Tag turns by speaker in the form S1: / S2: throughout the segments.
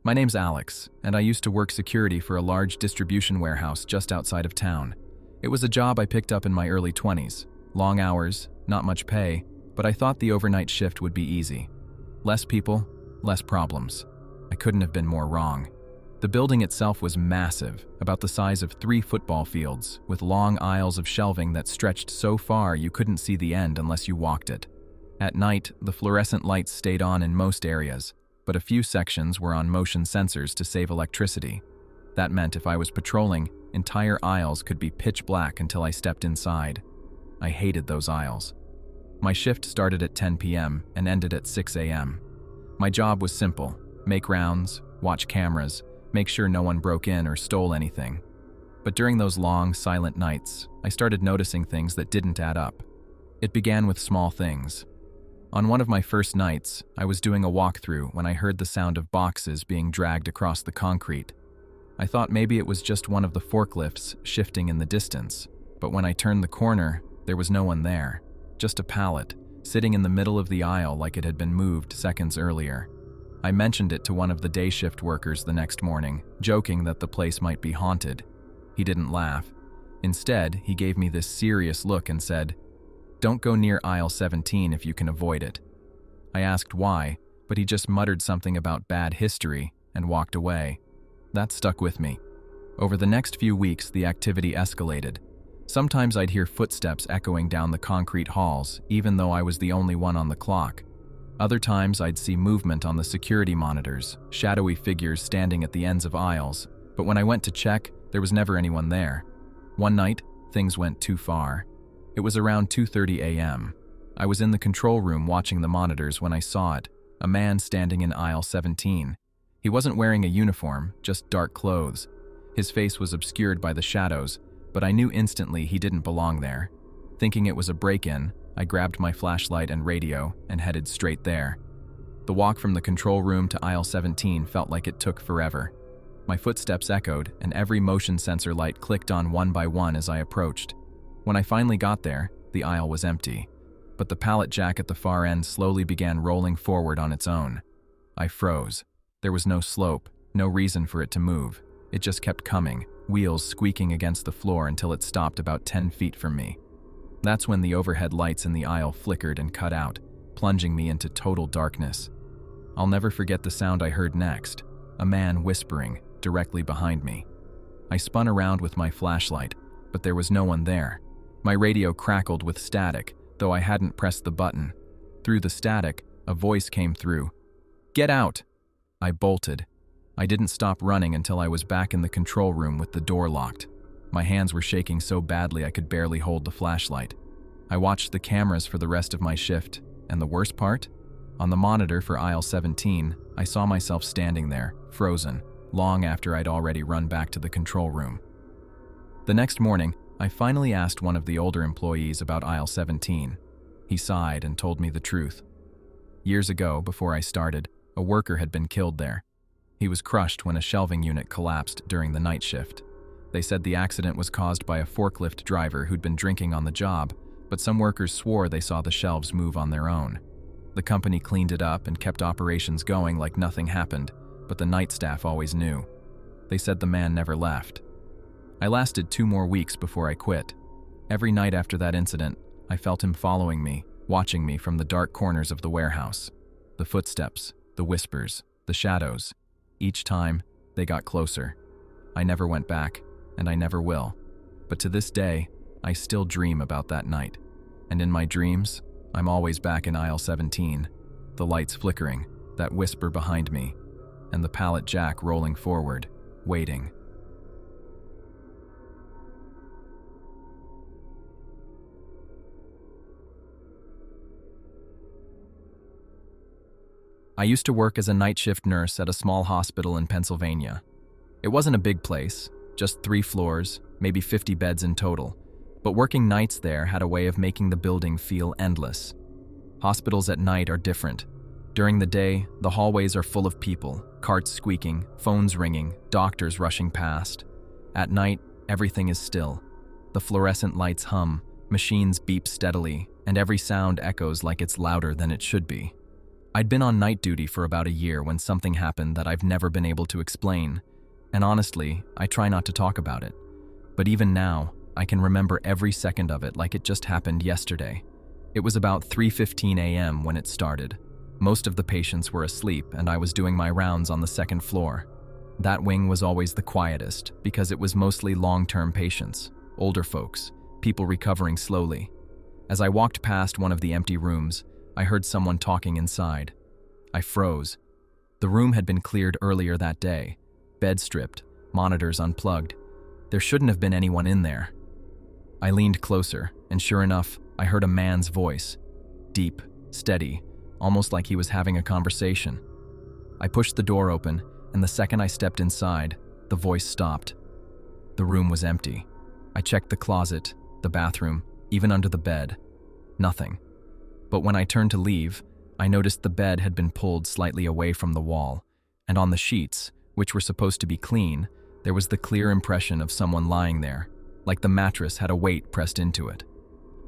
S1: My name's Alex, and I used to work security for a large distribution warehouse just outside of town. It was a job I picked up in my early 20s. Long hours, not much pay, but I thought the overnight shift would be easy. Less people, less problems. I couldn't have been more wrong. The building itself was massive, about the size of 3 football fields, with long aisles of shelving that stretched so far you couldn't see the end unless you walked it. At night, the fluorescent lights stayed on in most areas, but a few sections were on motion sensors to save electricity. That meant if I was patrolling, entire aisles could be pitch black until I stepped inside. I hated those aisles. My shift started at 10 p.m. and ended at 6 a.m. My job was simple: make rounds, watch cameras, make sure no one broke in or stole anything. But during those long, silent nights, I started noticing things that didn't add up. It began with small things. On one of my first nights, I was doing a walkthrough when I heard the sound of boxes being dragged across the concrete. I thought maybe it was just one of the forklifts shifting in the distance, but when I turned the corner, there was no one there, just a pallet, sitting in the middle of the aisle like it had been moved seconds earlier. I mentioned it to one of the day shift workers the next morning, joking that the place might be haunted. He didn't laugh. Instead, he gave me this serious look and said, "Don't go near aisle 17 if you can avoid it." I asked why, but he just muttered something about bad history and walked away. That stuck with me. Over the next few weeks, the activity escalated. Sometimes I'd hear footsteps echoing down the concrete halls, even though I was the only one on the clock. Other times I'd see movement on the security monitors, shadowy figures standing at the ends of aisles, but when I went to check, there was never anyone there. One night, things went too far. It was around 2:30 a.m. I was in the control room watching the monitors when I saw it, a man standing in aisle 17. He wasn't wearing a uniform, just dark clothes. His face was obscured by the shadows, but I knew instantly he didn't belong there. Thinking it was a break-in, I grabbed my flashlight and radio and headed straight there. The walk from the control room to aisle 17 felt like it took forever. My footsteps echoed, and every motion sensor light clicked on one by one as I approached. When I finally got there, the aisle was empty, but the pallet jack at the far end slowly began rolling forward on its own. I froze. There was no slope, no reason for it to move. It just kept coming, wheels squeaking against the floor until it stopped about 10 feet from me. That's when the overhead lights in the aisle flickered and cut out, plunging me into total darkness. I'll never forget the sound I heard next, a man whispering directly behind me. I spun around with my flashlight, but there was no one there. My radio crackled with static, though I hadn't pressed the button. Through the static, a voice came through. "Get out!" I bolted. I didn't stop running until I was back in the control room with the door locked. My hands were shaking so badly I could barely hold the flashlight. I watched the cameras for the rest of my shift, and the worst part? On the monitor for aisle 17, I saw myself standing there, frozen, long after I'd already run back to the control room. The next morning, I finally asked one of the older employees about aisle 17. He sighed and told me the truth. Years ago, before I started, a worker had been killed there. He was crushed when a shelving unit collapsed during the night shift. They said the accident was caused by a forklift driver who'd been drinking on the job, but some workers swore they saw the shelves move on their own. The company cleaned it up and kept operations going like nothing happened, but the night staff always knew. They said the man never left. I lasted 2 more weeks before I quit. Every night after that incident, I felt him following me, watching me from the dark corners of the warehouse. The footsteps, the whispers, the shadows. Each time, they got closer. I never went back, and I never will. But to this day, I still dream about that night. And in my dreams, I'm always back in aisle 17, the lights flickering, that whisper behind me, and the pallet jack rolling forward, waiting. I used to work as a night shift nurse at a small hospital in Pennsylvania. It wasn't a big place, just 3 floors, maybe 50 beds in total, but working nights there had a way of making the building feel endless. Hospitals at night are different. During the day, the hallways are full of people, carts squeaking, phones ringing, doctors rushing past. At night, everything is still. The fluorescent lights hum, machines beep steadily, and every sound echoes like it's louder than it should be. I'd been on night duty for about a year when something happened that I've never been able to explain, and honestly, I try not to talk about it. But even now, I can remember every second of it like it just happened yesterday. It was about 3:15 a.m. when it started. Most of the patients were asleep, and I was doing my rounds on the second floor. That wing was always the quietest because it was mostly long-term patients, older folks, people recovering slowly. As I walked past one of the empty rooms, I heard someone talking inside. I froze. The room had been cleared earlier that day, bed stripped, monitors unplugged. There shouldn't have been anyone in there. I leaned closer, and sure enough, I heard a man's voice. Deep, steady, almost like he was having a conversation. I pushed the door open, and the second I stepped inside, the voice stopped. The room was empty. I checked the closet, the bathroom, even under the bed. Nothing. But when I turned to leave, I noticed the bed had been pulled slightly away from the wall, and on the sheets, which were supposed to be clean, there was the clear impression of someone lying there, like the mattress had a weight pressed into it.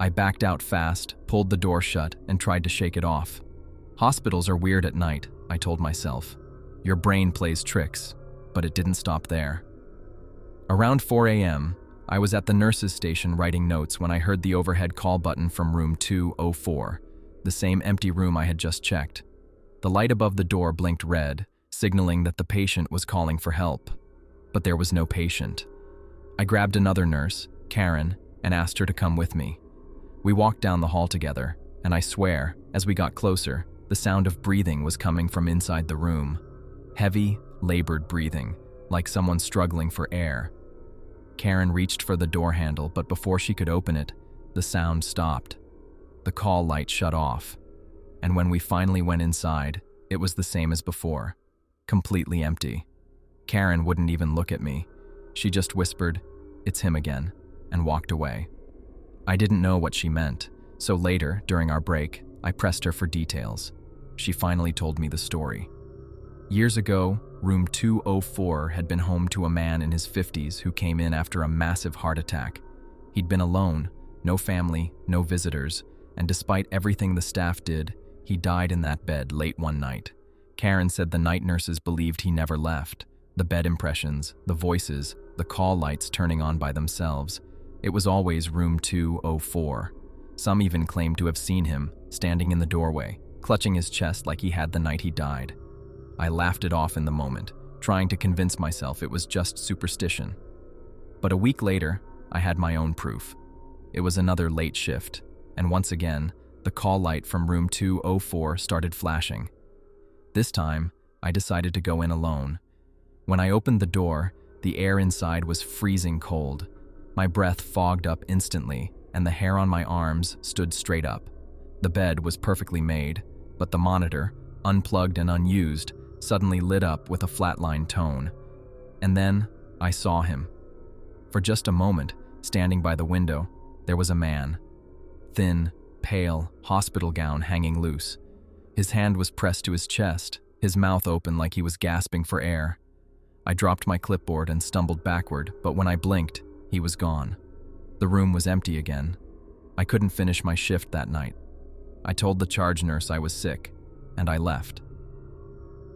S1: I backed out fast, pulled the door shut, and tried to shake it off. Hospitals are weird at night, I told myself. Your brain plays tricks, but it didn't stop there. Around 4 a.m., I was at the nurse's station writing notes when I heard the overhead call button from room 204, the same empty room I had just checked. The light above the door blinked red, signaling that the patient was calling for help. But there was no patient. I grabbed another nurse, Karen, and asked her to come with me. We walked down the hall together, and I swear, as we got closer, the sound of breathing was coming from inside the room. Heavy, labored breathing, like someone struggling for air. Karen reached for the door handle, but before she could open it, the sound stopped. The call light shut off, and when we finally went inside, it was the same as before, completely empty. Karen wouldn't even look at me. She just whispered, "It's him again," and walked away. I didn't know what she meant, so later, during our break, I pressed her for details. She finally told me the story. Years ago, room 204 had been home to a man in his 50s who came in after a massive heart attack. He'd been alone, no family, no visitors, and despite everything the staff did, he died in that bed late one night. Karen said the night nurses believed he never left. The bed impressions, the voices, the call lights turning on by themselves. It was always room 204. Some even claimed to have seen him, standing in the doorway, clutching his chest like he had the night he died. I laughed it off in the moment, trying to convince myself it was just superstition. But a week later, I had my own proof. It was another late shift, and once again, the call light from room 204 started flashing. This time, I decided to go in alone. When I opened the door, the air inside was freezing cold. My breath fogged up instantly, and the hair on my arms stood straight up. The bed was perfectly made, but the monitor, unplugged and unused, suddenly lit up with a flatline tone. And then, I saw him. For just a moment, standing by the window, there was a man. Thin, pale, hospital gown hanging loose. His hand was pressed to his chest, his mouth open like he was gasping for air. I dropped my clipboard and stumbled backward, but when I blinked, he was gone. The room was empty again. I couldn't finish my shift that night. I told the charge nurse I was sick, and I left.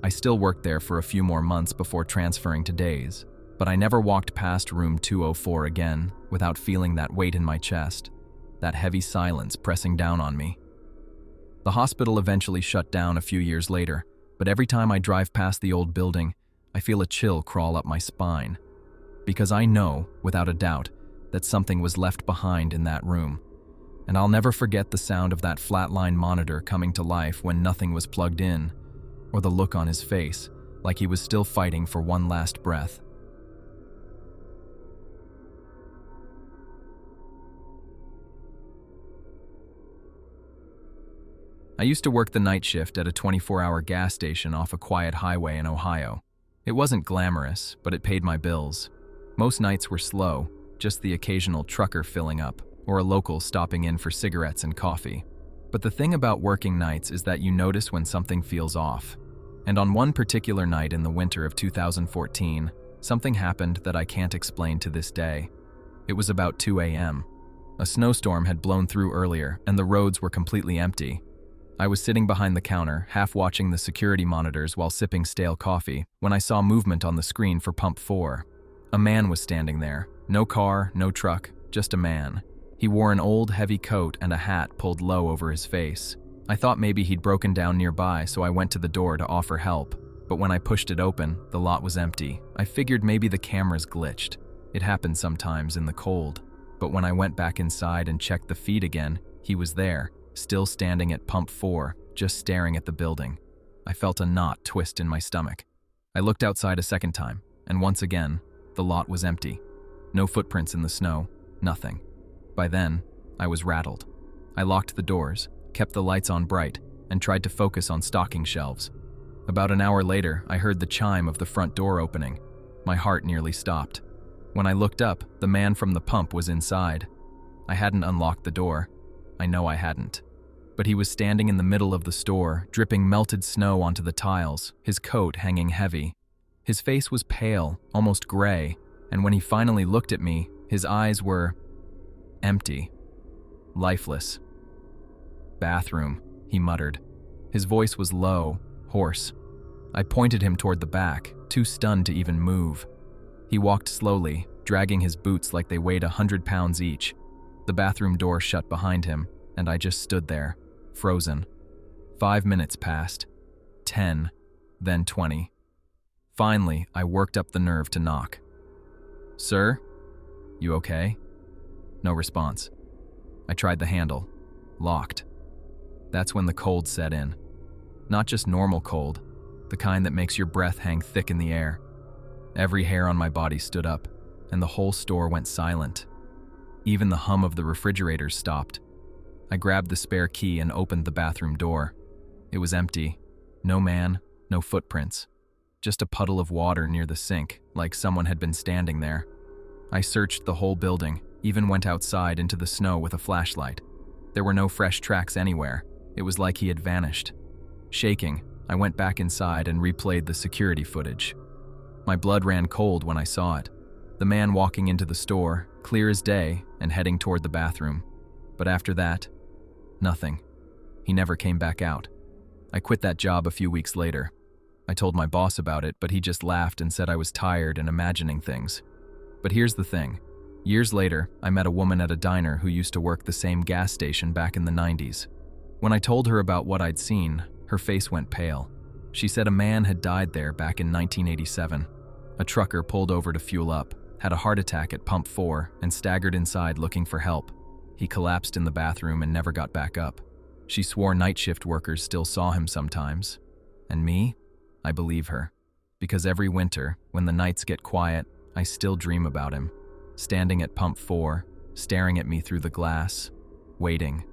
S1: I still worked there for a few more months before transferring to days, but I never walked past room 204 again without feeling that weight in my chest, that heavy silence pressing down on me. The hospital eventually shut down a few years later, but every time I drive past the old building, I feel a chill crawl up my spine, because I know, without a doubt, that something was left behind in that room. And I'll never forget the sound of that flatline monitor coming to life when nothing was plugged in, or the look on his face, like he was still fighting for one last breath. I used to work the night shift at a 24-hour gas station off a quiet highway in Ohio. It wasn't glamorous, but it paid my bills. Most nights were slow, just the occasional trucker filling up, or a local stopping in for cigarettes and coffee. But the thing about working nights is that you notice when something feels off. And on one particular night in the winter of 2014, something happened that I can't explain to this day. It was about 2 a.m. A snowstorm had blown through earlier, and the roads were completely empty. I was sitting behind the counter, half watching the security monitors while sipping stale coffee, when I saw movement on the screen for Pump 4. A man was standing there. No car, no truck, just a man. He wore an old, heavy coat and a hat pulled low over his face. I thought maybe he'd broken down nearby, so I went to the door to offer help. But when I pushed it open, the lot was empty. I figured maybe the cameras glitched. It happens sometimes in the cold. But when I went back inside and checked the feed again, he was there, still standing at Pump 4, just staring at the building. I felt a knot twist in my stomach. I looked outside a second time, and once again, the lot was empty. No footprints in the snow, nothing. By then, I was rattled. I locked the doors, kept the lights on bright, and tried to focus on stocking shelves. About an hour later, I heard the chime of the front door opening. My heart nearly stopped. When I looked up, the man from the pump was inside. I hadn't unlocked the door. I know I hadn't. But he was standing in the middle of the store, dripping melted snow onto the tiles, his coat hanging heavy. His face was pale, almost gray, and when he finally looked at me, his eyes were empty, lifeless. "Bathroom," he muttered. His voice was low, hoarse. I pointed him toward the back, too stunned to even move. He walked slowly, dragging his boots like they weighed 100 pounds each. The bathroom door shut behind him, and I just stood there, frozen. 5 minutes passed, 10, then 20. Finally, I worked up the nerve to knock. "Sir? You okay?" No response. I tried the handle. Locked. That's when the cold set in. Not just normal cold, the kind that makes your breath hang thick in the air. Every hair on my body stood up, and the whole store went silent. Even the hum of the refrigerators stopped. I grabbed the spare key and opened the bathroom door. It was empty. No man, no footprints. Just a puddle of water near the sink, like someone had been standing there. I searched the whole building, even went outside into the snow with a flashlight. There were no fresh tracks anywhere. It was like he had vanished. Shaking, I went back inside and replayed the security footage. My blood ran cold when I saw it. The man walking into the store, clear as day, and heading toward the bathroom. But after that, nothing. He never came back out. I quit that job a few weeks later. I told my boss about it, but he just laughed and said I was tired and imagining things. But here's the thing. Years later, I met a woman at a diner who used to work the same gas station back in the 90s. When I told her about what I'd seen, her face went pale. She said a man had died there back in 1987. A trucker pulled over to fuel up, had a heart attack at Pump 4, and staggered inside looking for help. He collapsed in the bathroom and never got back up. She swore night shift workers still saw him sometimes. And me? I believe her. Because every winter, when the nights get quiet, I still dream about him. Standing at Pump 4, staring at me through the glass, waiting.